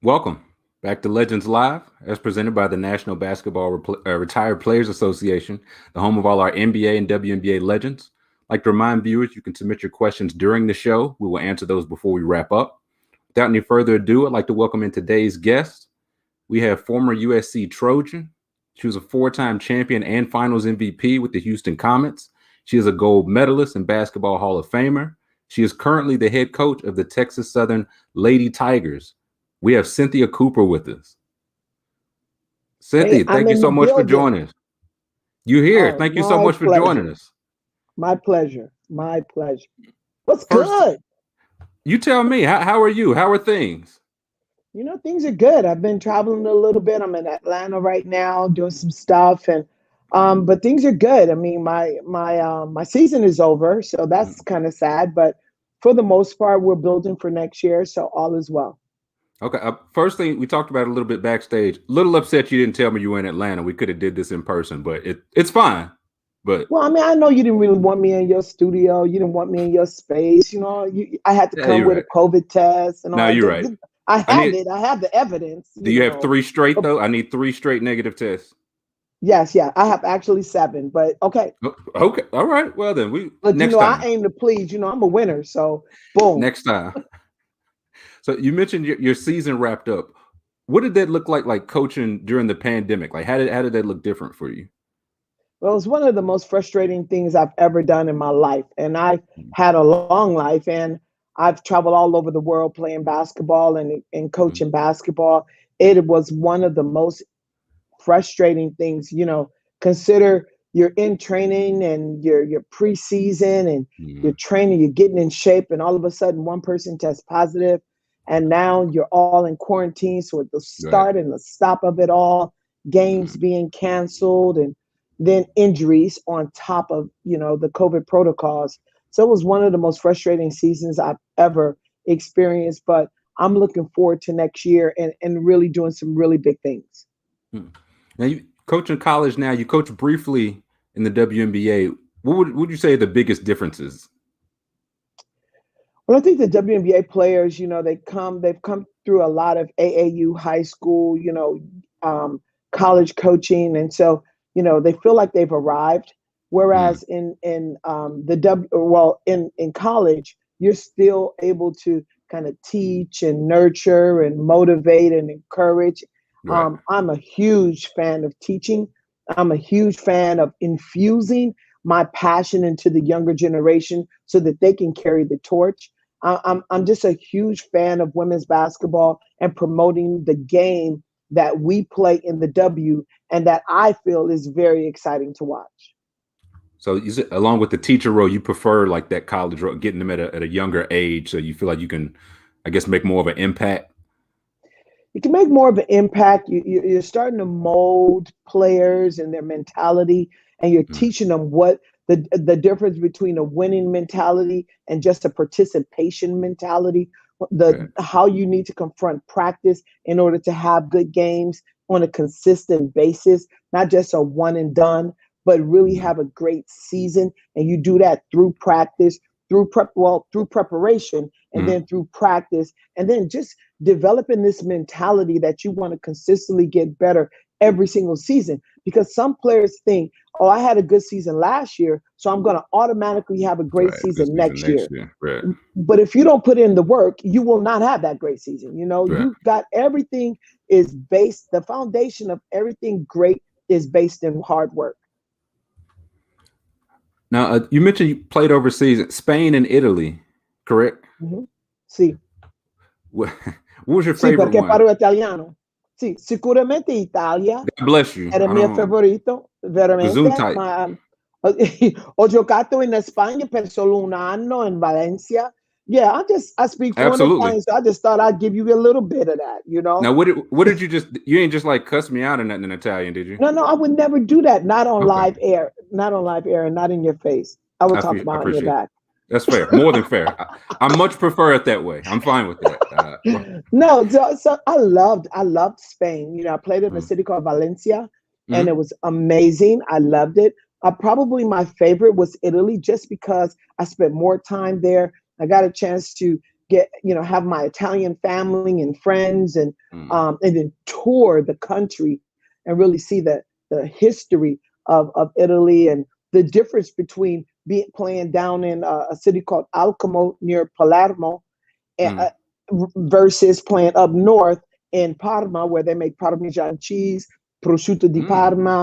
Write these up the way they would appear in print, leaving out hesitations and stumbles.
Welcome back to Legends Live, as presented by the National Basketball Retired Players Association, the home of all our NBA and WNBA legends. I'd like to remind viewers you can submit your questions during the show. We will answer those before we wrap up. Without any further ado, I'd like to welcome in today's guest. We have former USC Trojan. She was a four-time champion and finals MVP with the Houston Comets. She is a gold medalist and Basketball Hall of Famer. She is currently the head coach of the Texas Southern Lady Tigers. We have Cynthia Cooper with us. Cynthia, Hey, thank I'm you in so the much for building. joining us. You're here. Oh, Thank you so my much for joining pleasure. us. My pleasure. My pleasure. What's First, good? you tell me, how are you? How are things? Things are good. I've been traveling a little bit. I'm in Atlanta right now doing some stuff and but things are good. I mean, my season is over, so that's kind of sad, but for the most part, we're building for next year, so all is well. Okay. First thing, we talked about it a little bit backstage. A little upset you didn't tell me you were in Atlanta. We could have did this in person, but it's fine. But Well, I mean, I know you didn't really want me in your studio. You didn't want me in your space. I had to yeah, come you're with a right. COVID test and No, all you're right. that. I I have need. it. I have the evidence. Do you have three straight But though? I need three straight negative tests. yes, yeah, I have actually seven. But okay. Oh, okay. All right. Well then, we But next I time. aim to please. I'm a winner. So boom. Next time. So you mentioned your season wrapped up. What did that look like coaching during the pandemic? Like how did that look different for you? Well, it's one of the most frustrating things I've ever done in my life. And I've had a long life and I've traveled all over the world playing basketball and Mhm. coaching basketball. It was one of the most frustrating things. Consider you're in training and you're preseason and you're Mhm. training, you're getting in shape, and all of a sudden one person tests positive, and now you're all in quarantine. So at the Right. start and the stop of it all, games Mhm. being canceled, and then injuries on top of the COVID protocols. So it was one of the most frustrating seasons I've ever experienced. But I'm looking forward to next year and really doing some really big things. Hmm. Now you coach in college now. You coach briefly in the WNBA. What would you say are the biggest differences? Well, I think the WNBA players, they've come through a lot of AAU high school, college coaching, and so they feel like they've arrived. Mm, Whereas in college, you're still able to kind of teach and nurture and motivate and encourage. right. I'm a huge fan of teaching. I'm a huge fan of infusing my passion into the younger generation so that they can carry the torch. I'm just a huge fan of women's basketball and promoting the game that we play in the W and that I feel is very exciting to watch. So you said, along with the teacher role, you prefer like that college role, getting them at a younger age, so you feel like you can, I guess, make more of an impact. You can make more of an impact. You're starting to mold players and their mentality, and you're Mm, teaching them what the difference between a winning mentality and just a participation mentality. The right. How you need to confront practice in order to have good games on a consistent basis, not just a one and done, but really Mhm, have a great season. And you do that through practice, through preparation, and mhm. then through practice, and then just developing this mentality that you want to consistently get better every single season. Because some players think, oh, I had a good season last year, so I'm going to automatically have a great Right. This season season next next year. year. Right. But if you don't put in the work, you will not have that great season. Right. You've got everything is based, the foundation of everything great is based in hard work. Now you mentioned you played overseas, Spain and Italy, correct? Mhm. Sì, What, what was your sì, favorite perché one? parlo italiano. Sì, sicuramente Italia God bless you. era il I mio don't favorito, veramente, Gesundheit. ma ho giocato in Spagna per solo un anno in Valencia. Yeah, I speak fluent Absolutely. Italian, so I just thought I'd give you a little bit of that. Now, what did you ain't just like cuss me out or nothing in Italian, did you? No, no, I would never do that. Not on Okay, live air. Not on live air and not in your face. I will talk I behind your appreciate it. back. That's fair, more than fair. I much prefer it that way. I'm fine with that. Well, No, so I loved Spain. I played in a mm, city called Valencia, and mm, it was amazing. I loved it. Probably my favorite was Italy, just because I spent more time there. I got a chance to get, have my Italian family and friends, and Mm. and then tour the country and really see the history of Italy, and the difference between playing down in a city called Alcamo near Palermo, Mm. versus playing up north in Parma, where they make Parmesan cheese, prosciutto di Mm. Parma.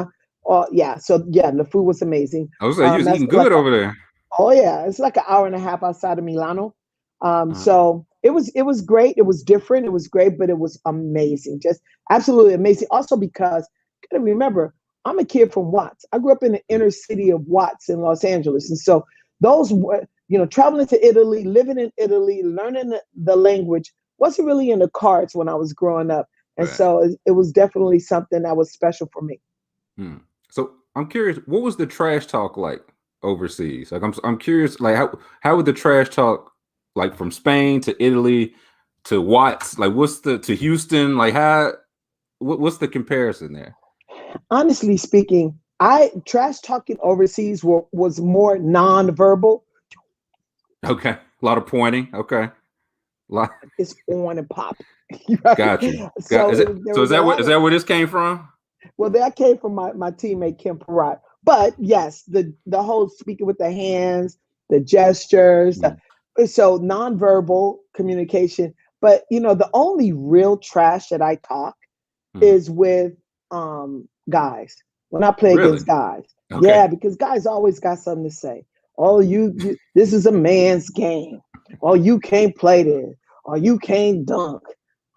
Yeah, so yeah, the food was amazing. I was like, you was That's eating like good over there. Oh yeah, it's like an hour and a half outside of Milano. Uh, So it was great. It was different. It was great, but it was amazing. Just absolutely amazing. Also because you gotta remember, I'm a kid from Watts. I grew up in the mm. inner city of Watts in Los Angeles, and so those were, traveling to Italy, living in Italy, learning the language wasn't really in the cards when I was growing up, and Right. so it was definitely something that was special for me. Hmm. So I'm curious, what was the trash talk like overseas? Like I'm curious, like how would the trash talk like from Spain to Italy to Watts, like what's the to Houston, like what's the comparison there? Honestly speaking, I trash talking overseas was more nonverbal. Okay, a lot of pointing. Okay, lot, It's on and pop, got you. right? Got So there is was a that what lot is of, that where this came from? well, that came from my teammate Kim Parat. But yes, the whole speaking with the hands, the gestures, Mm, so nonverbal communication. But the only real trash that I talk mm. is with guys, when I play Really? against guys. Okay. Yeah, because guys always got something to say. Oh, you this is a man's game. Oh, you can't play this. Or you can't dunk.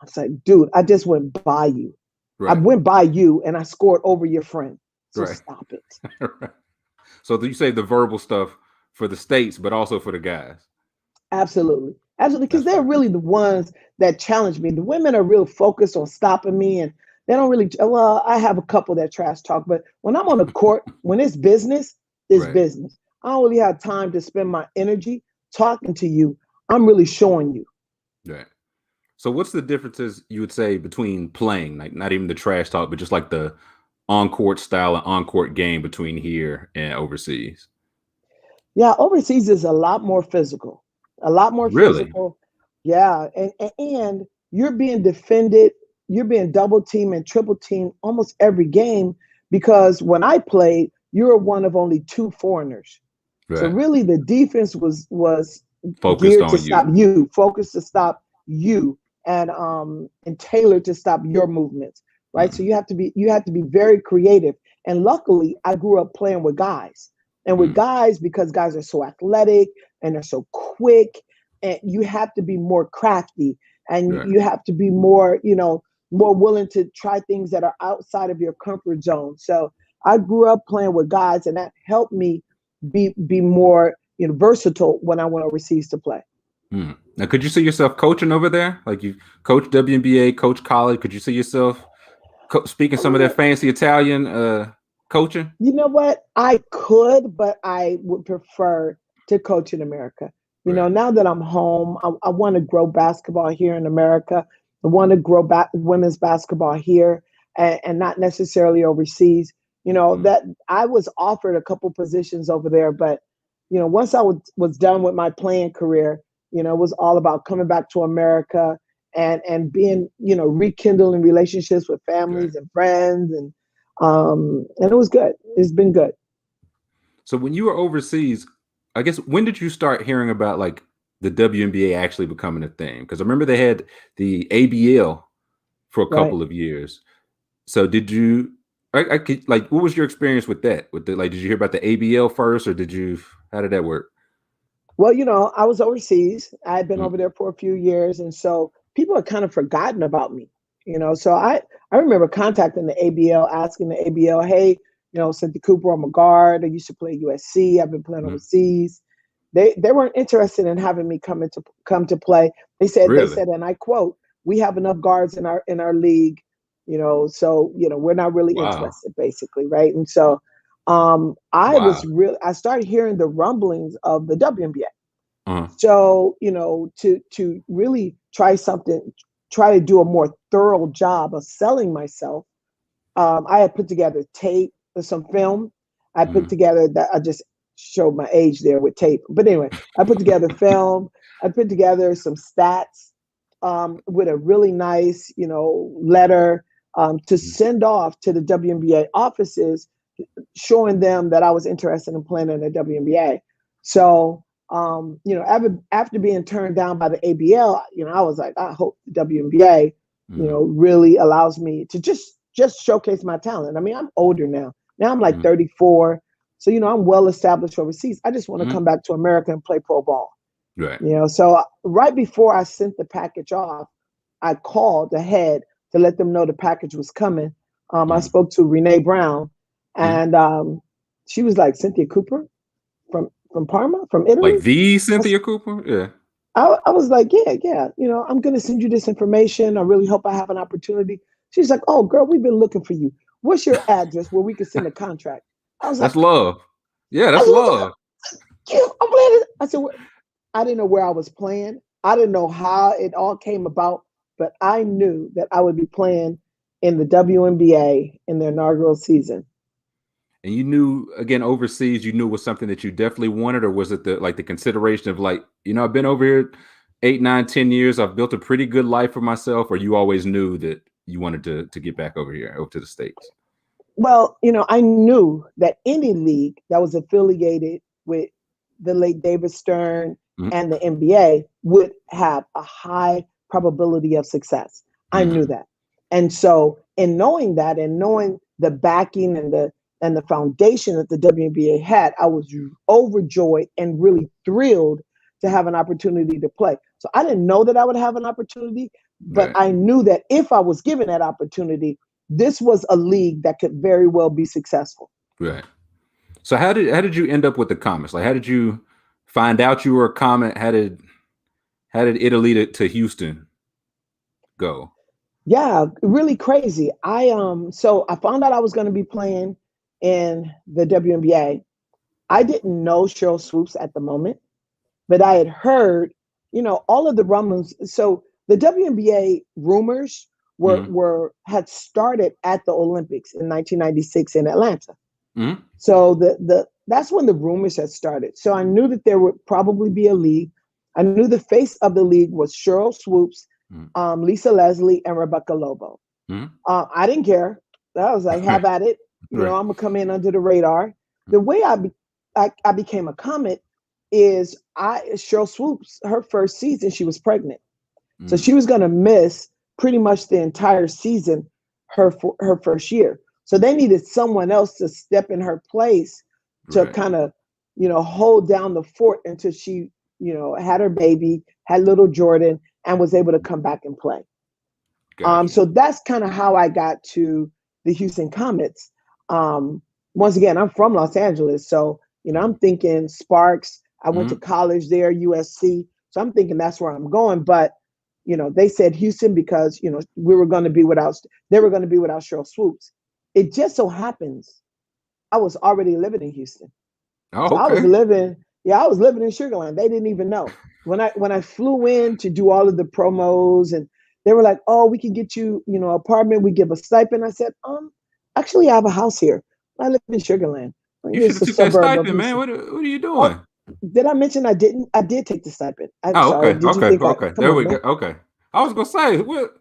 I was like, dude, I just went by you. I Right. went by you and I scored over your friend. So Right. stop it. Right. So you say the verbal stuff for the states, but also for the guys. Absolutely. Absolutely. Because That's they're fair. really the ones that challenge me. The women are real focused on stopping me, and they don't really, well, I have a couple that trash talk, but when I'm on the court, when it's business, it's Right. business. I don't really have time to spend my energy talking to you. I'm really showing you. Right. So what's the differences you would say between playing, like not even the trash talk, but just like the on-court style and on-court game between here and overseas? Yeah, overseas is a lot more physical, a lot more Really? physical. Yeah, and you're being defended, you're being double teamed and triple teamed almost every game, because when I played, you were one of only two foreigners. So Right. really, the defense was Focused geared to on stop you. you, focused to stop you, and tailored to stop your movements. Right. So Mm, you have to be very creative. And luckily, I grew up playing with guys, and with mm, guys, because guys are so athletic and they're so quick, and you have to be more crafty, and right. you have to be more willing to try things that are outside of your comfort zone. So I grew up playing with guys, and that helped me be more versatile when I went overseas to play. Mm. Now, could you see yourself coaching over there? Like you coach WNBA, coach college. Could you see yourself speaking I some of that really, fancy Italian coaching? you know what? I could, but I would prefer to coach in America. Right. Now that I'm home, I want to grow basketball here in America. I want to grow back women's basketball here, and not necessarily overseas. Mm, That I was offered a couple positions over there, but once I was done with my playing career, it was all about coming back to America, and being, rekindling relationships with right. families and friends, and it was good. It's been good. So when you were overseas, I guess when did you start hearing about like the WNBA actually becoming a thing? Because I remember they had the ABL for a Right. couple of years. So did you? I could like, what was your experience with that? With the like, did you hear about the ABL first, or did you? How did that work? Well, I was overseas. I had been Mm, over there for a few years, and so people had kind of forgotten about me. So I remember contacting the ABL, asking the ABL, hey, Cynthia Cooper, I'm a guard. I used to play USC. I've been playing mm. overseas. They weren't interested in having me come to play. They Really? said, and I quote, "We have enough guards in our league, so we're not really Wow. interested, basically, right?" And so Wow. I started hearing the rumblings of the WNBA. Uh-huh. So, to really try to do a more thorough job of selling myself, I had put together tape, some film. I put Mm. together that I just showed my age there with tape. But anyway, I put together film. I put together some stats with a really nice, letter to send off to the WNBA offices, showing them that I was interested in playing in the WNBA. So, after being turned down by the ABL, I was like, I hope the WNBA, really allows me to just showcase my talent. I mean, I'm older now. Now I'm like 34. So, I'm well established overseas. I just want to come back to America and play pro ball. Right. So right before I sent the package off, I called ahead to let them know the package was coming. I spoke to Renee Brown, and she was like, Cynthia Cooper from Parma, from Italy? Like the Cynthia Cooper? Yeah. I was like, yeah. I'm going to send you this information. I really hope I have an opportunity. She's like, oh, girl, we've been looking for you. What's your address where we can send a contract? I was That's like, love. Yeah, that's love. I'm playing. I said, I didn't know where I was playing. I didn't know how it all came about, but I knew that I would be playing in the WNBA in the inaugural season. And you knew, again, overseas, you knew was something that you definitely wanted, or was it the consideration of like, I've been over here 8, 9, 10 years. I've built a pretty good life for myself, or you always knew that you wanted to get back over here, over to the States? Well, I knew that any league that was affiliated with the late David Stern and the NBA would have a high probability of success. I knew that. And so in knowing that and knowing the backing and the foundation that the WNBA had, I was overjoyed and really thrilled to have an opportunity to play. So I didn't know that I would have an opportunity, but I knew that if I was given that opportunity, this was a league that could very well be successful. Right. So how did you end up with the Comets? Like, how did you find out you were a Comet? How did Italy to Houston go? Yeah, really crazy. So I found out I was going to be playing in the WNBA. I didn't know Cheryl Swoops at the moment, but I had heard, all of the rumblings. So the WNBA rumors had started at the Olympics in 1996 in Atlanta. So that's when the rumors had started. So I knew that there would probably be a league. I knew the face of the league was Cheryl Swoops, Lisa Leslie, and Rebecca Lobo. I didn't care. I was like, have at it. I'm gonna come in under the radar. The way I became a Comet is Cheryl Swoops, her first season, she was pregnant. So she was gonna miss pretty much the entire season, her first year. So they needed someone else to step in her place to kind of, hold down the fort until she, had her baby, had little Jordan, and was able to come back and play. Gotcha. So that's kind of how I got to the Houston Comets. Once again, I'm from Los Angeles, so I'm thinking Sparks. I went to college there, USC. So I'm thinking that's where I'm going. But they said Houston because they were going to be without Cheryl Swoops. It just so happens I was already living in Houston. Oh, so okay. I was living in Sugar Land. They didn't even know. When I flew in to do all of the promos, and they were like, "Oh, we can get you, apartment. We give a stipend." I said, actually, I have a house here. I live in Sugar Land. You should have took that stipend, man. What are you doing? Did I mention I didn't? I did take the stipend. Okay. Did you think There we go. Okay. I was gonna say, what?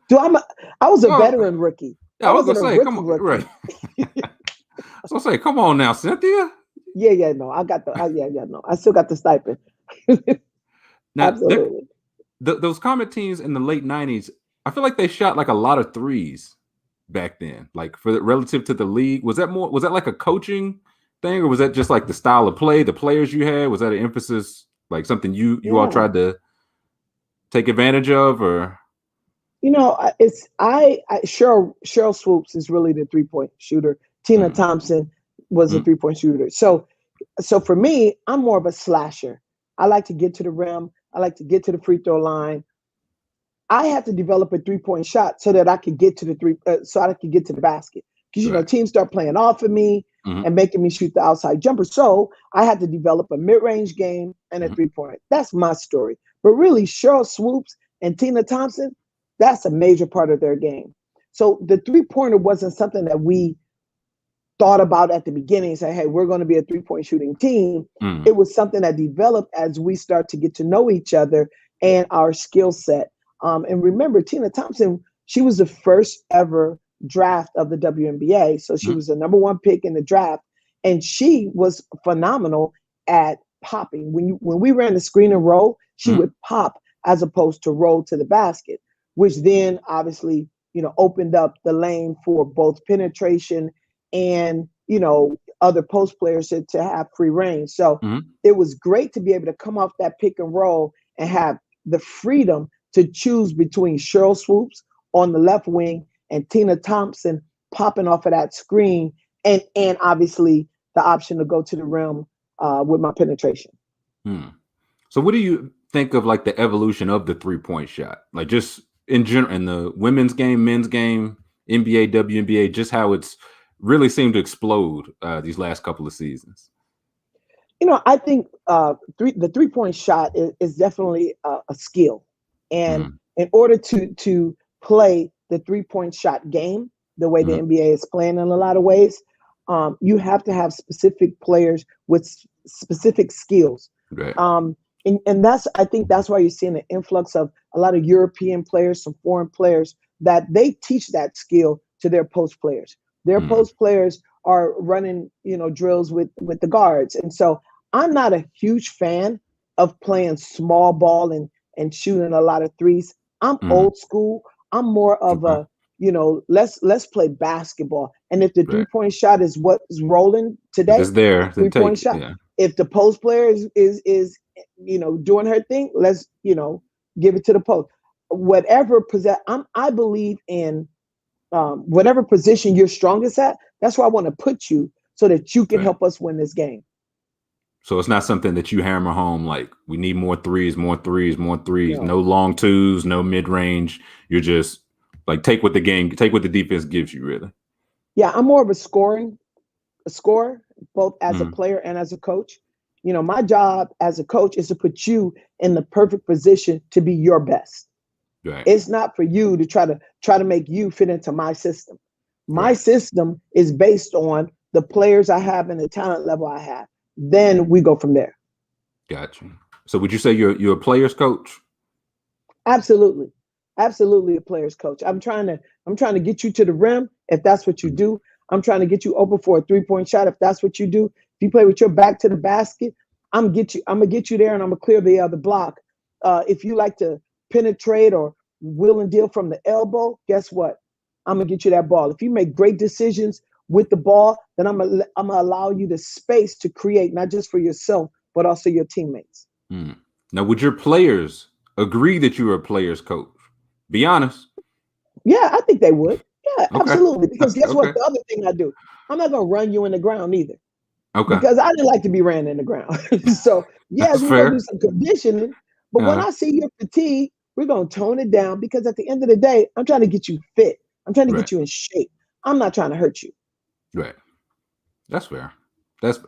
I was a veteran rookie. Yeah, I was gonna say, come on, right? So say, come on now, Cynthia. Yeah, no, I got no, I still got the stipend. Now, absolutely. Those Comet teams in the late '90s, I feel like they shot like a lot of threes back then. Like relative to the league, was that like a coaching thing, or was that just like the style of play, the players you had? Was that an emphasis, like something you all tried to take advantage of, or? It's Cheryl Swoops is really the 3-point shooter. Tina Thompson was a 3-point shooter. So for me, I'm more of a slasher. I like to get to the rim. I like to get to the free throw line. I had to develop a 3-point shot so that I could get to the basket. Because teams start playing off of me and making me shoot the outside jumper. So I had to develop a mid-range game and a 3-point. That's my story. But really, Cheryl Swoops and Tina Thompson, that's a major part of their game. So the 3-pointer wasn't something that we thought about at the beginning and say, hey, we're going to be a 3-point shooting team. It was something that developed as we start to get to know each other and our skill set. And remember, Tina Thompson, she was the first ever draft of the WNBA. So she was the number one pick in the draft. And she was phenomenal at popping. When we ran the screen and roll, she would pop as opposed to roll to the basket, which then obviously, opened up the lane for both penetration and, other post players to have free reign. So it was great to be able to come off that pick and roll and have the freedom to choose between Cheryl Swoops on the left wing and Tina Thompson popping off of that screen, and obviously the option to go to the rim with my penetration. So what do you think of like the evolution of the 3-point shot? Like just in general, in the women's game, men's game, NBA, WNBA, just how it's really seemed to explode these last couple of seasons? I think the 3-point shot is definitely a skill. And in order to play the 3-point shot game the way the NBA is playing in a lot of ways, you have to have specific players with specific skills. Right. And I think that's why you're seeing an influx of a lot of European players, some foreign players, that they teach that skill to their post players. Their post players are running, drills with the guards. And so I'm not a huge fan of playing small ball and shooting a lot of threes. I'm old school. I'm more of a, let's play basketball. And if the 3-point shot is what's rolling today, it's there. 3-point shot. Yeah. If the post player is doing her thing, let's, give it to the post. Whatever I believe in whatever position you're strongest at. That's where I want to put you so that you can help us win this game. So it's not something that you hammer home like we need more threes, no long twos, no mid range. You're just like take what the defense gives you, really. Yeah, I'm more of a scorer, both as a player and as a coach. My job as a coach is to put you in the perfect position to be your best. Right. It's not for you to try to make you fit into my system. My system is based on the players I have and the talent level I have. Then we go from there. Gotcha. So would you say you're a player's coach? Absolutely. Absolutely a player's coach. I'm trying to get you to the rim if that's what you do. I'm trying to get you open for a 3-point shot if that's what you do. If you play with your back to the basket, I'm gonna get you there and I'm gonna clear the other block. If you like to penetrate or will and deal from the elbow, guess what? I'm gonna get you that ball. If you make great decisions with the ball, then I'm gonna allow you the space to create, not just for yourself, but also your teammates. Now, would your players agree that you're a player's coach? Be honest. Yeah, I think they would. Yeah, absolutely. Because guess what? The other thing I do, I'm not gonna run you in the ground either. Okay. Because I didn't like to be ran in the ground. So yes, we're gonna do some conditioning, but when I see your fatigue, we're gonna tone it down because at the end of the day, I'm trying to get you fit. I'm trying to get you in shape. I'm not trying to hurt you. Right. That's fair.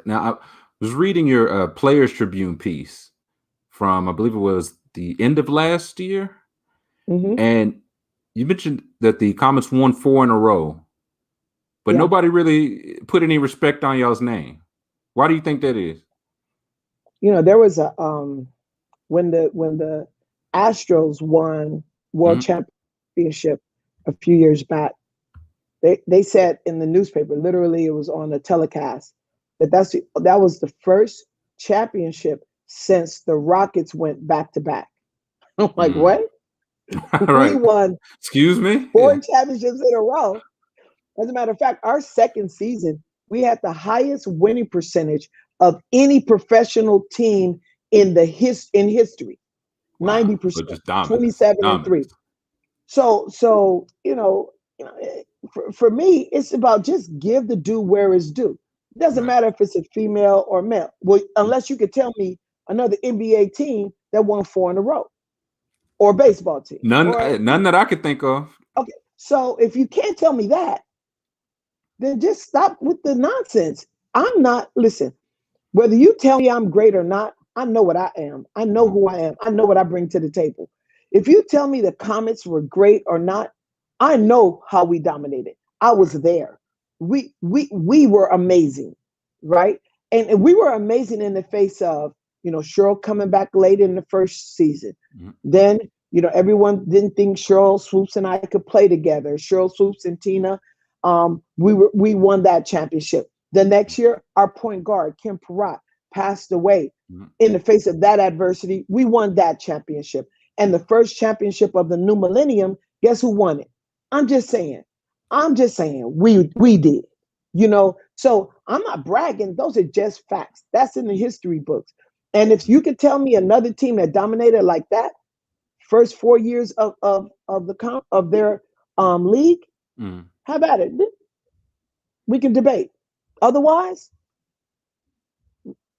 Now I was reading your Players Tribune piece from I believe it was the end of last year, and you mentioned that the Comets won 4 in a row, but nobody really put any respect on y'all's name. Why do you think that is? There was a when the Astros won World Championship a few years back, they said in the newspaper, literally it was on the telecast, that was the first championship since the Rockets went back to back. I'm like, what? We won. Excuse me? 4 championships in a row. As a matter of fact, our second season, we had the highest winning percentage of any professional team in history. 90%, 27-3. So for me, it's about just give the due where it's due. It doesn't matter if it's a female or male. Well, unless you could tell me another NBA team that won 4 in a row, or a baseball team. None that I could think of. Okay, so if you can't tell me that, then just stop with the nonsense. Listen, whether you tell me I'm great or not, I know what I am. I know who I am. I know what I bring to the table. If you tell me the Comets were great or not, I know how we dominated. I was there. We were amazing, right? And we were amazing in the face of, Cheryl coming back late in the first season, Then, everyone didn't think Cheryl Swoops and I could play together. Cheryl Swoops and Tina, we won that championship. The next year, our point guard, Kim Peratt, passed away. In the face of that adversity, we won that championship. And the first championship of the new millennium, guess who won it? I'm just saying, we did. So I'm not bragging. Those are just facts. That's in the history books. And if you could tell me another team that dominated like that, first 4 years of their league, how about it? We can debate. Otherwise,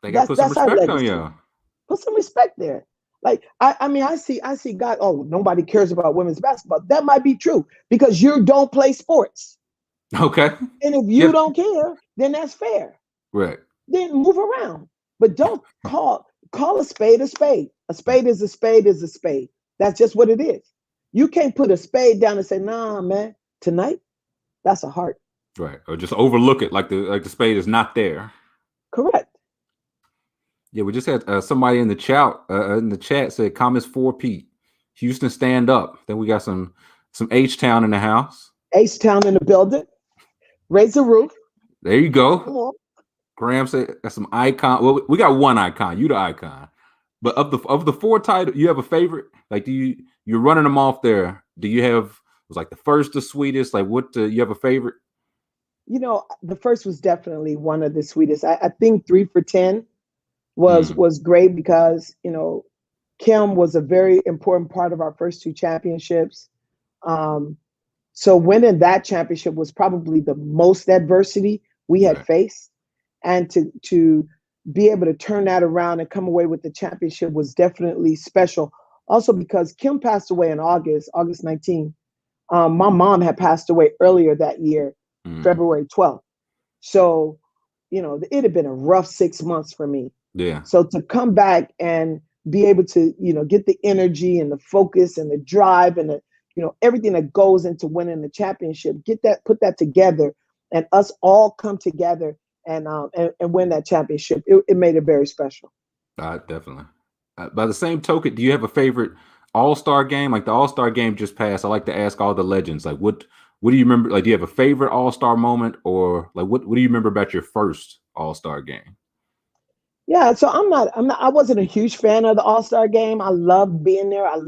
they got to put some respect on you. Put some respect there. Like I see guys. Oh, nobody cares about women's basketball. That might be true because you don't play sports. Okay. And if you don't care, then that's fair. Right. Then move around, but don't call a spade a spade. A spade is a spade is a spade. That's just what it is. You can't put a spade down and say, "Nah, man, tonight, that's a heart." Right. Or just overlook it like the spade is not there. Correct. Yeah, we just had somebody in the chat said comments for Pete. Houston, stand up. Then we got some H-Town in the house. H-Town in the building. Raise the roof. There you go. Come on. Graham said that's some icon. Well, we got one icon. You the icon. But of the four titles, you have a favorite? Like, you're running them off there. Do you have, it was like the first, the sweetest? Like, you have a favorite? The first was definitely one of the sweetest. I think 3 for 10 was great because, Kim was a very important part of our first two championships. So winning that championship was probably the most adversity we had faced. And to be able to turn that around and come away with the championship was definitely special. Also because Kim passed away in August 19th. My mom had passed away earlier that year, February 12th. So, it had been a rough 6 months for me. Yeah. So to come back and be able to, get the energy and the focus and the drive and the, everything that goes into winning the championship, put that together and us all come together and win that championship. It made it very special. Definitely. By the same token, do you have a favorite All-Star game? Like the All-Star game just passed. I like to ask all the legends, like what do you remember? Like, do you have a favorite All-Star moment, or like what do you remember about your first All-Star game? Yeah, so I wasn't a huge fan of the All-Star game. I loved being there. I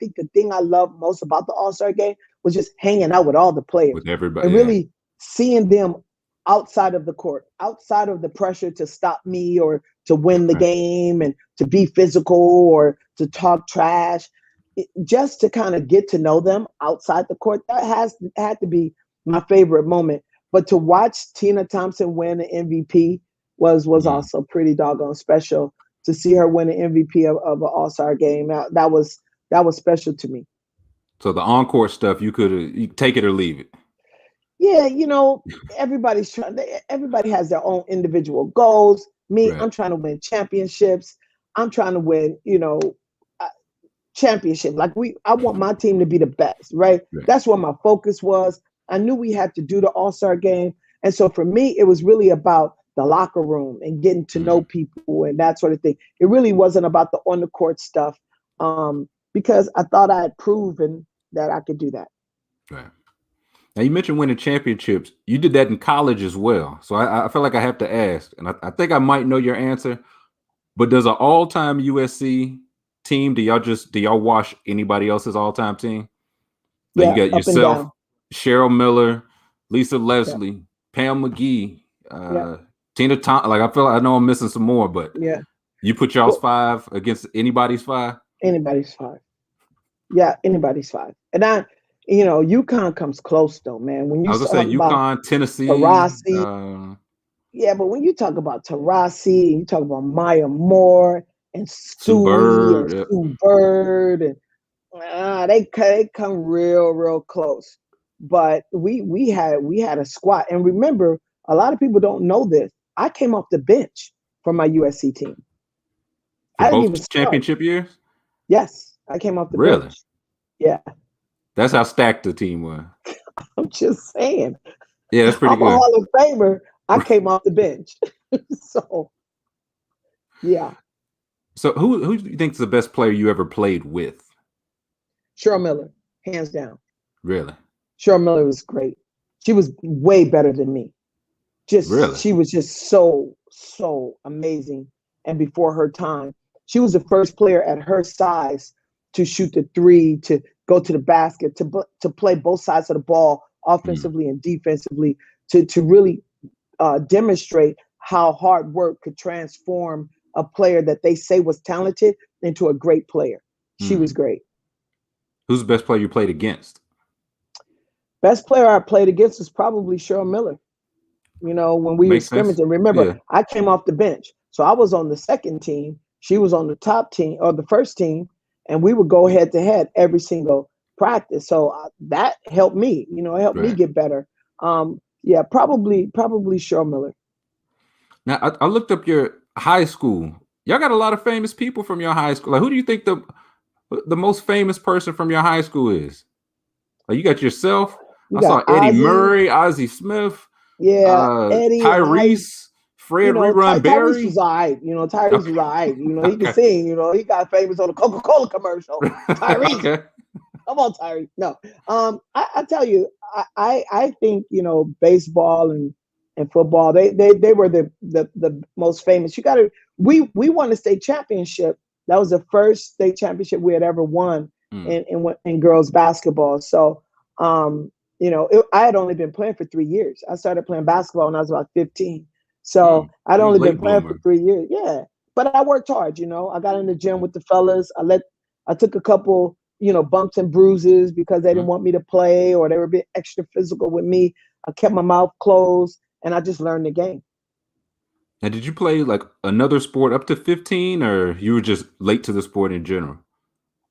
think the thing I loved most about the All-Star game was just hanging out with all the players. With everybody. And really seeing them outside of the court, outside of the pressure to stop me or to win the game and to be physical or to talk trash. Just to kind of get to know them outside the court, that had to be my favorite moment. But to watch Tina Thompson win the MVP was also pretty doggone special. To see her win the MVP of an All-Star game, that was special to me. So the on-court stuff, you take it or leave it. Yeah, everybody has their own individual goals. Me, I'm trying to win championships. I'm trying to win, championship. Like I want my team to be the best, right? That's what my focus was. I knew we had to do the All-Star game. And so for me, it was really about the locker room and getting to know people and that sort of thing. It really wasn't about the on the court stuff because I thought I had proven that I could do that. Right. Now you mentioned winning championships. You did that in college as well. So I feel like I have to ask, and I think I might know your answer, but does an all-time USC team, do y'all wash anybody else's all-time team? Like you got yourself, Cheryl Miller, Lisa Leslie, Pam McGee, Tina Thompson. Like I know I'm missing some more, but you put y'all's 5 against anybody's 5? Anybody's 5. Yeah, anybody's 5. And UConn comes close though, man. When you I was gonna say UConn, Tennessee, Taurasi, but when you talk about Taurasi, you talk about Maya Moore and Sue Bird, and they come real close. But we had a squad, and remember, a lot of people don't know this. I came off the bench for my USC team. I didn't even championship years. Yes, I came off the bench. Yeah. That's how stacked the team was. I'm just saying. Yeah, that's pretty good. I'm a Hall of Famer. I came off the bench. So, yeah. So who do you think is the best player you ever played with? Cheryl Miller, hands down. Really? Cheryl Miller was great. She was way better than me. Really? She was just so amazing and before her time. She was the first player at her size to shoot the three, to go to the basket, to play both sides of the ball, offensively and defensively, to really demonstrate how hard work could transform a player that they say was talented into a great player. She was great. Who's the best player you played against? Best player I played against was probably Cheryl Miller. You know, when we were scrimmaging, remember, I came off the bench. So I was on the second team. She was on the top team or the first team. And we would go head to head every single practice. So that helped me, you know, it helped me get better. Yeah, probably Cheryl Miller. Now, I looked up your high school. Y'all got a lot of famous people from your high school. Like, who do you think the most famous person from your high school is? Like, you got yourself. I saw Eddie Murray, Ozzie Smith. Yeah, Eddie, Tyrese, Fred, Rerun Berry. Tyrese was all right. You know, Tyrese was all right. You know, he could sing. You know, he got famous on the Coca-Cola commercial. Tyrese, come on, Tyrese. No, I tell you, I think, you know, baseball and football, they were the most famous. You got to. We won a state championship. That was the first state championship we had ever won in girls basketball. So. You know, I had only been playing for 3 years. I started playing basketball when I was about 15. So I'd only been playing for 3 years. Yeah. But I worked hard, you know. I got in the gym with the fellas. I took a couple, you know, bumps and bruises because they didn't want me to play or they were a bit extra physical with me. I kept my mouth closed and I just learned the game. Now, did you play like another sport up to 15 or you were just late to the sport in general?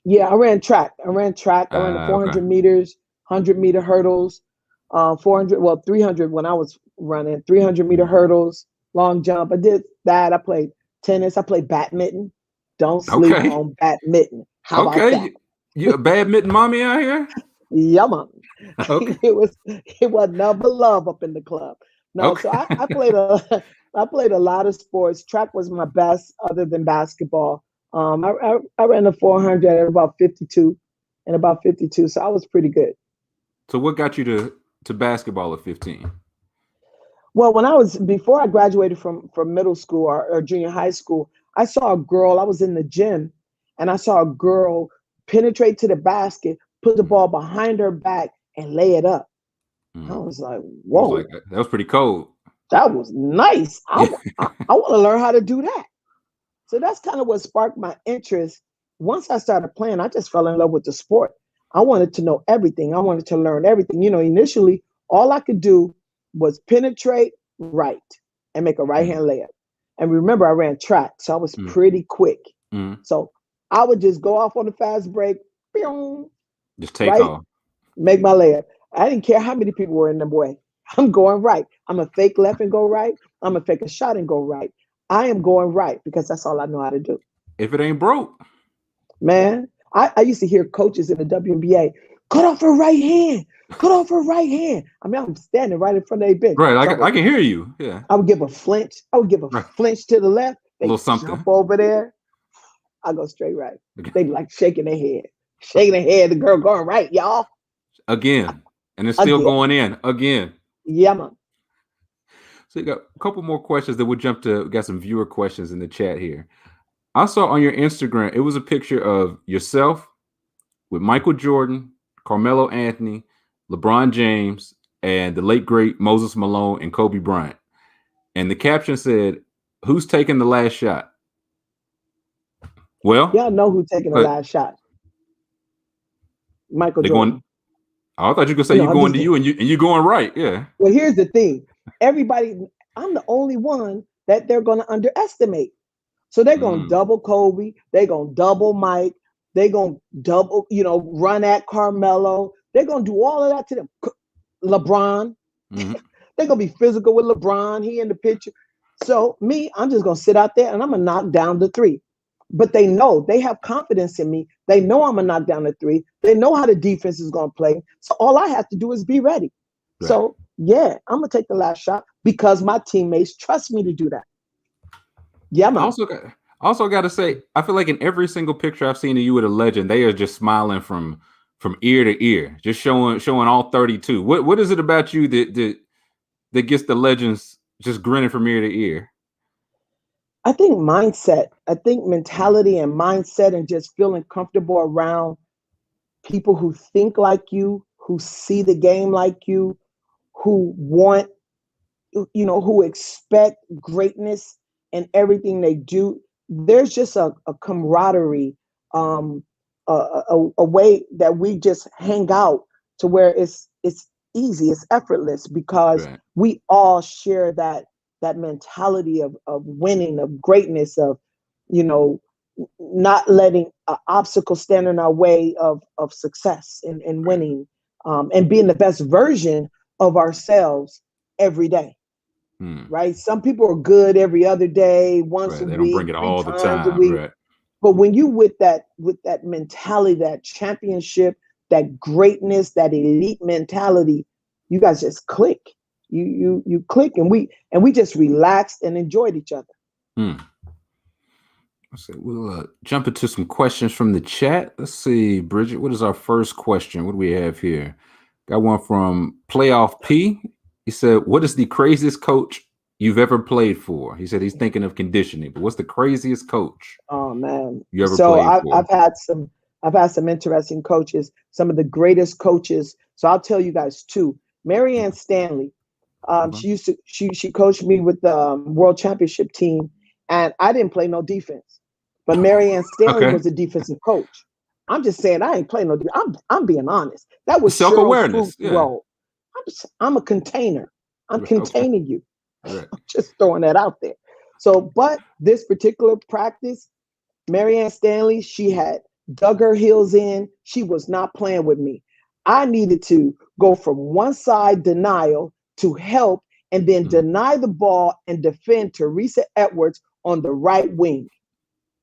Yeah, I ran track. I ran the 400 meters. 100-meter hurdles, 300 when I was running, 300-meter hurdles, long jump. I did that. I played tennis. I played badminton. Don't sleep on badminton. How about that? You a badminton mommy out here? Yeah, mom. Okay. It was never love up in the club. No, so I played a lot of sports. Track was my best other than basketball. I ran the 400 at about 52, so I was pretty good. So what got you to basketball at 15? Well, before I graduated from middle school or junior high school, I saw a girl, I was in the gym and I saw a girl penetrate to the basket, put the ball behind her back and lay it up. I was like, whoa. That was pretty cold. That was nice. I want to learn how to do that. So that's kind of what sparked my interest. Once I started playing, I just fell in love with the sport. I wanted to know everything. I wanted to learn everything. You know, initially, all I could do was penetrate right and make a right-hand layup. And remember, I ran track, so I was pretty quick. So I would just go off on the fast break, just take off, make my layup. I didn't care how many people were in the way. I'm going right. I'm a fake left and go right. I'm a fake a shot and go right. I am going right because that's all I know how to do. If it ain't broke, man. I used to hear coaches in the WNBA, cut off her right hand, cut off her right hand. I mean, I'm standing right in front of a bench. Right, so I can hear you. Yeah. I would give a flinch. I would give a flinch to the left. They a little something. Jump over there. I go straight right. They be like shaking their head. The girl going right, y'all. Again. And it's still going in. Again. Yeah, man. So you got a couple more questions that we'll jump to. We got some viewer questions in the chat here. I saw on your Instagram, it was a picture of yourself with Michael Jordan, Carmelo Anthony, LeBron James, and the late, great Moses Malone and Kobe Bryant. And the caption said, who's taking the last shot? Well, y'all know who's taking the last shot. Michael Jordan. I thought you could say you're going to you and you're going right. Yeah. Well, here's the thing. Everybody, I'm the only one that they're going to underestimate. So they're going to double Kobe. They're going to double Mike. They're going to double, run at Carmelo. They're going to do all of that to them. LeBron. They're going to be physical with LeBron. He in the picture. So me, I'm just going to sit out there and I'm going to knock down the three. But they know, they have confidence in me. They know I'm going to knock down the three. They know how the defense is going to play. So all I have to do is be ready. Right. So, yeah, I'm going to take the last shot because my teammates trust me to do that. Yeah, man. Also, got to say, I feel like in every single picture I've seen of you with a legend, they are just smiling from ear to ear, just showing all 32. What is it about you that gets the legends just grinning from ear to ear? I think mindset. I think mentality and mindset and just feeling comfortable around people who think like you, who see the game like you, who want, who expect greatness in everything they do. There's just a camaraderie, um, a way that we just hang out to where it's easy, it's effortless because Right, we all share that mentality of winning, of greatness, of you know not letting obstacles stand in our way of success and right. winning, and being the best version of ourselves every day. Hmm. Right? Some people are good every other day, once a Right. They don't bring week, it three all the times a time. week. Right. But when you with that mentality, that championship, that greatness, that elite mentality, you guys just click. You click, and we just relaxed and enjoyed each other. Hmm. Let's see. We'll jump into some questions from the chat. Let's see, Bridget. What is our first question? What do we have here? Got one from Playoff P. He said, "What is the craziest coach you've ever played for?" He said he's thinking of conditioning, but what's the craziest coach Oh man. you ever So played I've for? I've had some I've had some interesting coaches, some of the greatest coaches. So I'll tell you guys two. Marianne Stanley. Okay. She coached me with the World Championship team, and I didn't play no defense. But Marianne Stanley Okay. was a defensive coach. I'm just saying I ain't playing no defense. I'm being honest. That was Self Cheryl awareness. Swoop's Yeah. role. I'm a container. I'm Okay. containing you. Right. Just throwing that out there. So, but this particular practice, Marianne Stanley, she had dug her heels in. She was not playing with me. I needed to go from one side denial to help and then Mm. deny the ball and defend Teresa Edwards on the right wing.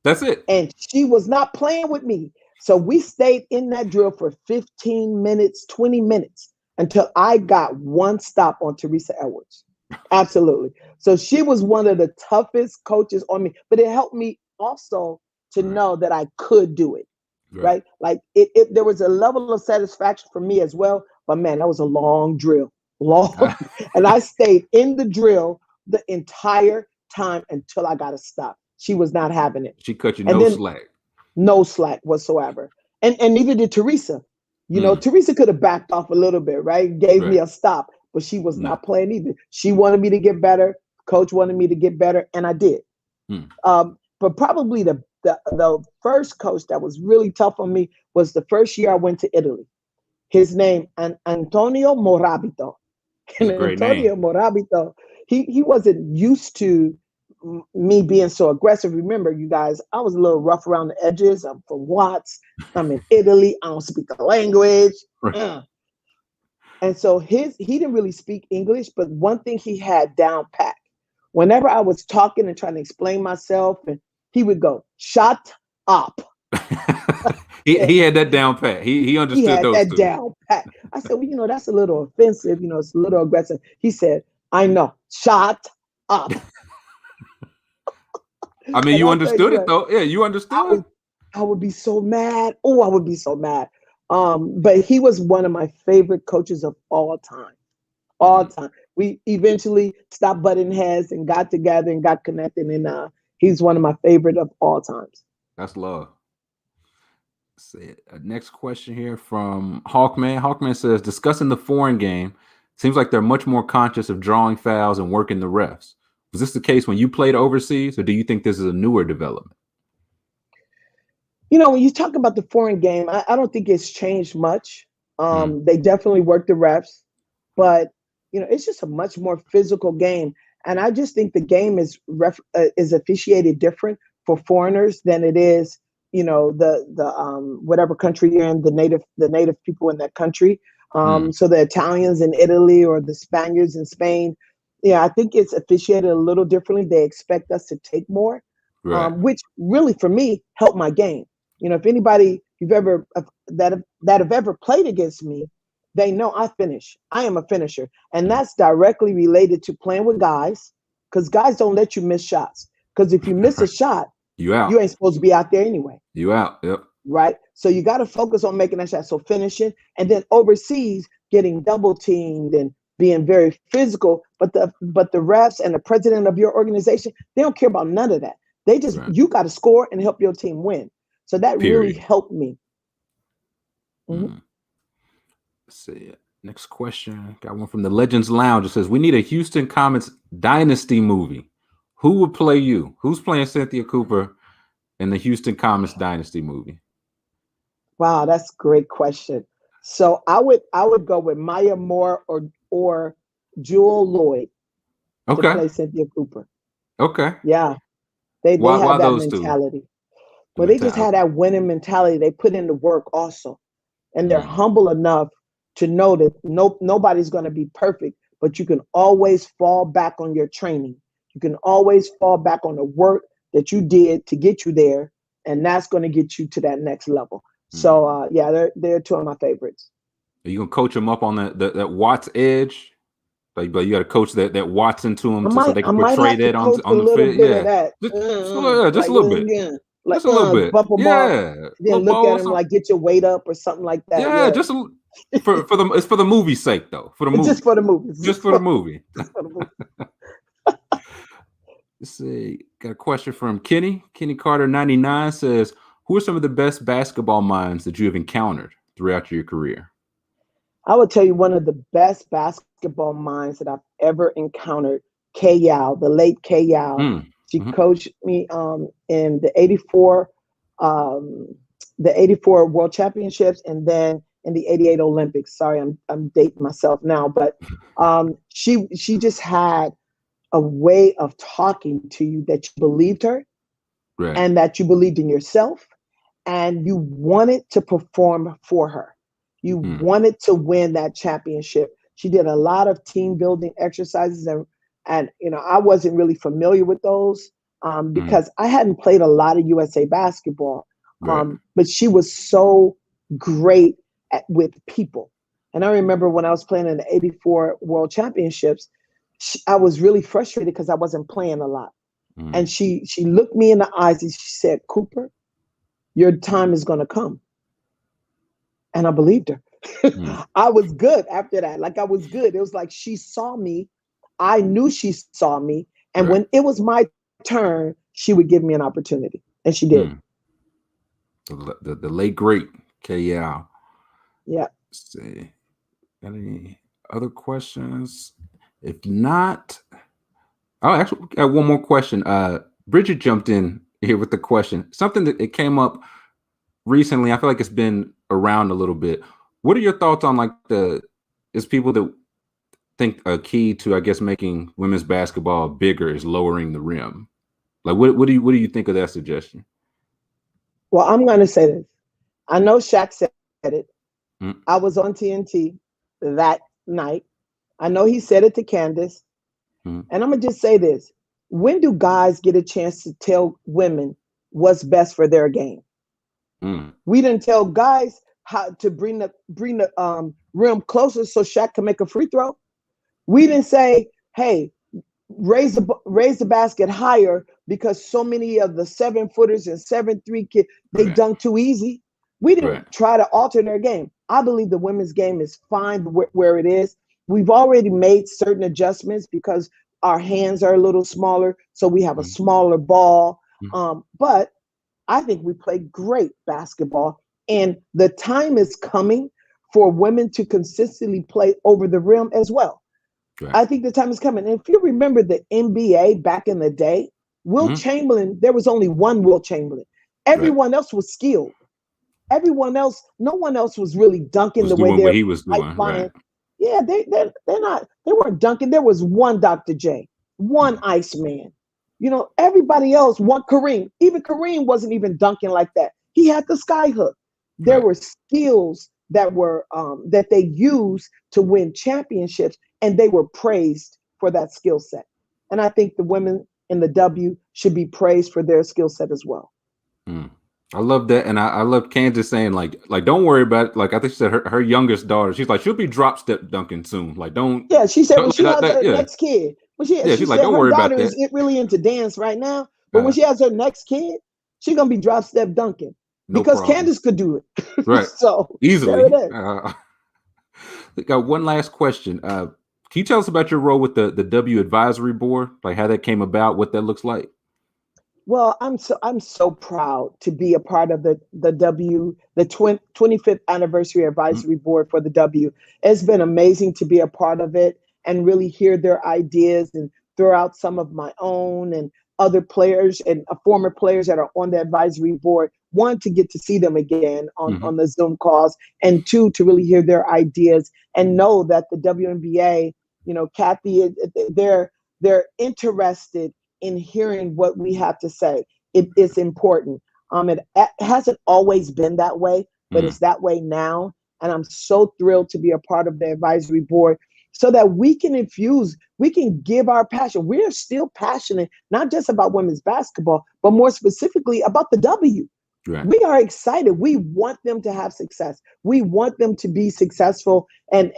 That's it. And she was not playing with me. So we stayed in that drill for 15 minutes, 20 minutes until I got one stop on Teresa Edwards. Absolutely. So she was one of the toughest coaches on me, but it helped me also to Right. know that I could do it. Right. Right. Like there was a level of satisfaction for me as well. But man, that was a long drill. Long. And I stayed in the drill the entire time until I got a stop. She was not having it. She cut you And no then slack. no slack whatsoever. And neither did Teresa. Mm. Teresa could have backed off a little bit, right? Gave me Right. a stop, but she was No. not playing either. She wanted me to get better. Coach wanted me to get better, and I did. Mm. But probably the first coach that was really tough on me was the first year I went to Italy. His name, Antonio Morabito. That's And a great name. Antonio Morabito, he wasn't used to me being so aggressive. Remember, you guys, I was a little rough around the edges. I'm from Watts. I'm in Italy. I don't speak the language. Right. And so he didn't really speak English, but one thing he had down pat. Whenever I was talking and trying to explain myself, and he would go, "Shut up." he had that down pat. He He understood had those that two. down pat. I said, well, that's a little offensive. It's a little aggressive. He said, I know. Shut up. I mean, And you I tell you understood it what, though. Yeah, you I understood. would I would be so mad. Oh, I would be so mad. But he was one of my favorite coaches of all time. All Mm, time. We eventually stopped butting heads and got together and got connected. And he's one of my favorite of all times. that's love. Let's see. Next question here from Hawkman. Hawkman says, discussing the foreign game, seems like they're much more conscious of drawing fouls and working the refs. Was this the case when you played overseas, or do you think this is a newer development? When you talk about the foreign game, I don't think it's changed much. Mm, They definitely work the refs, but it's just a much more physical game, and I just think the game is officiated different for foreigners than it is, the whatever country you're in, the native people in that country. mm, So the Italians in Italy or the Spaniards in Spain, yeah, I think it's officiated a little differently. They expect us to take more, right. which really for me helped my game. If anybody you've ever that have ever played against me, they know I finish. I am a finisher, and Mm. that's directly related to playing with guys, because guys don't let you miss shots. Because if you miss a Right. shot, You out. You ain't supposed to be out there anyway. You out. Yep. Right? So you got to focus on making that shot. So finishing, and then overseas getting double teamed and being very physical. But the refs and the president of your organization, they don't care about none of that. They just you got to score and help your team win. So that really helped me. Mm-hmm. Let's see. Next question. Got one from the Legends Lounge. It says, we need a Houston Comets dynasty movie. Who would play you? Who's playing Cynthia Cooper in the Houston Comets dynasty movie? Wow, that's a great question. So I would go with Maya Moore or Jewel Lloyd to play Cynthia Cooper. Okay. Yeah. They have why that those mentality. Two? Well, they just had that winning mentality. They put in the work also. And they're humble enough to know that nobody's going to be perfect, but you can always fall back on your training. You can always fall back on the work that you did to get you there, and that's going to get you to that next level. So, yeah, they're two of my favorites. Are you going to coach them up on that Watts edge? But you got to coach that Watts into them so they can portray that on the field. Yeah, just a little bit. Like, just a little bit. Bump them yeah. Up, then look at him like get your weight up or something like that. Yeah, just for the it's for the movie's sake though. For the movie. Just for the movie. Just for the movie. Let's see. Got a question from Kenny. Kenny Carter 99 says, who are some of the best basketball minds that you have encountered throughout your career? I would tell you one of the best basketball minds that I've ever encountered, Kay Yao, the late Kay Yao. She coached me in the 84 World Championships and then in the 88 Olympics. Sorry, I'm dating myself now, but she just had a way of talking to you that you believed her and that you believed in yourself and you wanted to perform for her. You wanted to win that championship. She did a lot of team building exercises and I wasn't really familiar with those because I hadn't played a lot of USA basketball. But she was so great with people. And I remember when I was playing in the 84 World Championships, I was really frustrated because I wasn't playing a lot. And she looked me in the eyes and she said, Cooper, your time is going to come. And I believed her. I was good after that. Like I was good. It was like she saw me. I knew she saw me. And when it was my turn, she would give me an opportunity. And she did. The late great Kay Yao. Yeah. Let's see. Any other questions? If not, actually got one more question. Bridget jumped in here with the question. Something that it came up recently. I feel like it's been around a little bit. What are your thoughts on is people that think a key to, I guess, making women's basketball bigger is lowering the rim? Like, what do you think of that suggestion? Well, I'm going to say this. I know Shaq said it. I was on TNT that night. I know he said it to Candace. And I'm going to just say this. When do guys get a chance to tell women what's best for their game? We didn't tell guys how to bring the rim closer so Shaq can make a free throw. We didn't say, hey, raise the basket higher because so many of the 7-footers and 7-3 kids, they dunk too easy. We didn't try to alter their game. I believe the women's game is fine where it is. We've already made certain adjustments because our hands are a little smaller, so we have a smaller ball. But I think we play great basketball, and the time is coming for women to consistently play over the rim as well. I think the time is coming. And if you remember the NBA back in the day, Wilt Chamberlain, there was only one Wilt Chamberlain. Everyone else was skilled. Everyone else, no one else was really dunking the way he was doing. Yeah, they weren't dunking. There was one Dr. J, one Iceman. Everybody else, one Kareem. Even Kareem wasn't even dunking like that. He had the sky hook. There were skills that they used to win championships, and they were praised for that skill set. And I think the women in the W should be praised for their skill set as well. I love that. And I love Candace saying like, don't worry about it. Like, I think she said her youngest daughter, she's like, she'll be drop step dunking soon. Like, don't. Yeah, she said when she has her next kid. She's like, don't worry about that. Is really into dance right now. But when she has her next kid, she's gonna be drop step dunking No because problem. Candace could do it. Right. So Easily. there it is. Got one last question. Can you tell us about your role with the W Advisory Board, like how that came about, what that looks like? Well, I'm so proud to be a part of the 25th anniversary advisory board for the W. It's been amazing to be a part of it and really hear their ideas and throw out some of my own and other players and former players that are on the advisory board. One, to get to see them again on the Zoom calls, and two, to really hear their ideas and know that the WNBA, Kathy, they're interested in hearing what we have to say. It is important. It hasn't always been that way, but it's that way now. And I'm so thrilled to be a part of the advisory board so that we can give our passion. We're still passionate, not just about women's basketball, but more specifically about the W. Right. We are excited. We want them to have success. We want them to be successful. And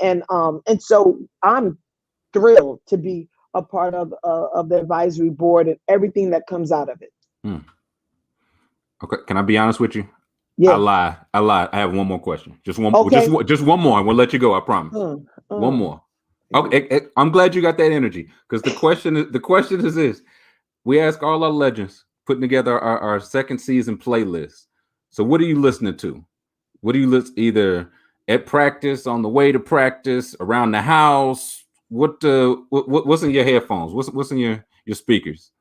so I'm thrilled to be a part of the advisory board and everything that comes out of it. Okay, can I be honest with you? Yeah. I lied. I have one more question. Just one. Okay. Just one more, and we'll let you go. I promise. One more. Okay, I'm glad you got that energy because the question is this: we ask all our legends putting together our second season playlist. So what are you listening to? What do you listen either at practice, on the way to practice, around the house? What's in your headphones? What's in your speakers?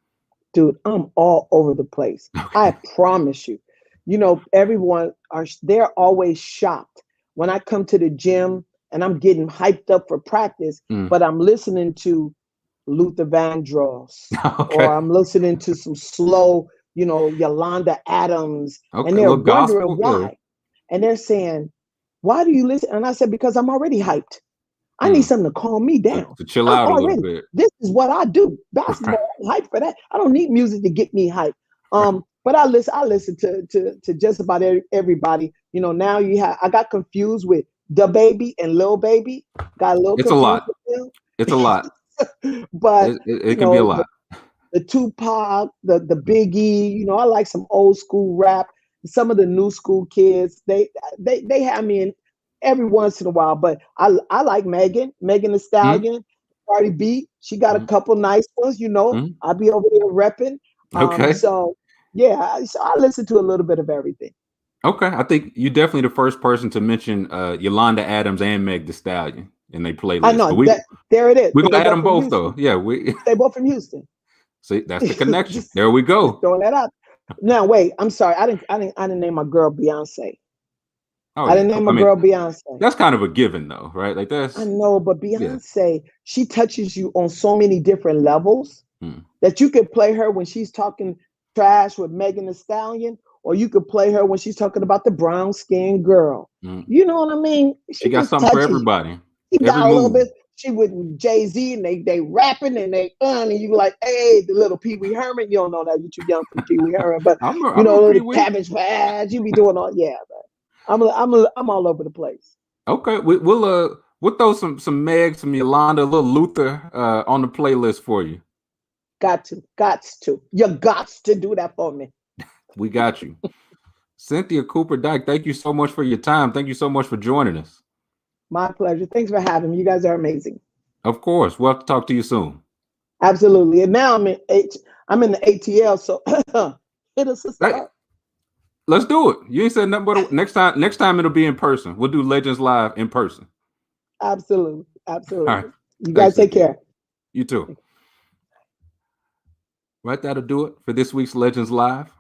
Dude, I'm all over the place. Okay. I promise you. Everyone they're always shocked when I come to the gym and I'm getting hyped up for practice, but I'm listening to Luther Vandross, or I'm listening to some slow, Yolanda Adams, and they're wondering why. Yeah. And they're saying, "Why do you listen?" And I said, "Because I'm already hyped. I need something to calm me down. To chill out a little bit. This is what I do. Basketball, I'm hyped for that. I don't need music to get me hyped." But I listen to just about everybody. Now I got confused with Da Baby and Lil Baby. Got a little confused. It's a lot. It's a lot. But it can be a lot. The Tupac, the Biggie, I like some old school rap. Some of the new school kids, they have me in every once in a while. But I like Megan Thee Stallion, Cardi B. She got a couple nice ones, I'll be over there repping. Okay. So yeah, so I listen to a little bit of everything. Okay, I think you're definitely the first person to mention Yolanda Adams and Meg Thee Stallion in their playlist. I know. There it is. We're gonna add them both, though. Yeah, they both from Houston. See, that's the connection. There we go. Throwing that out. Now, wait. I'm sorry. I didn't name my girl Beyonce. I didn't name my girl Beyonce. That's kind of a given, though, right? Like that's. I know, but Beyonce, she touches you on so many different levels that you could play her when she's talking trash with Megan Thee Stallion, or you could play her when she's talking about the brown skinned girl. You know what I mean? She got something for everybody. She got a little bit. She with Jay-Z and they rapping and and you like, hey, the little Pee Wee Herman. You don't know that, you're too young for Pee Wee Herman, but little Cabbage Patch. You be doing all, yeah. I'm all over the place. Okay, we'll throw some Meg, some Yolanda, a little Luther on the playlist for you. Got to. You got to do that for me. We got you. Cynthia Cooper-Dyke, thank you so much for your time. Thank you so much for joining us. My pleasure. Thanks for having me. You guys are amazing. Of course. We'll have to talk to you soon. Absolutely. And now I'm in the ATL, so hit us up. Let's do it. You ain't said nothing but next time it'll be in person. We'll do Legends Live in person. Absolutely. All right. You guys take care. You too. Right, that'll do it for this week's Legends Live.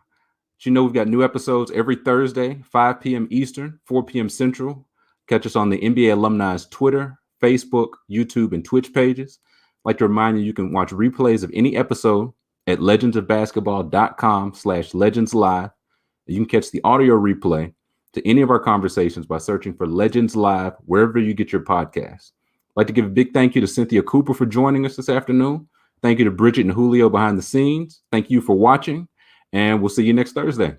We've got new episodes every Thursday, 5 p.m. Eastern, 4 p.m. Central. Catch us on the NBA Alumni's Twitter, Facebook, YouTube, and Twitch pages. I'd like to remind you can watch replays of any episode at legendsofbasketball.com/legendslive. You can catch the audio replay to any of our conversations by searching for Legends Live wherever you get your podcasts. I'd like to give a big thank you to Cynthia Cooper for joining us this afternoon. Thank you to Bridget and Julio behind the scenes. Thank you for watching, and we'll see you next Thursday.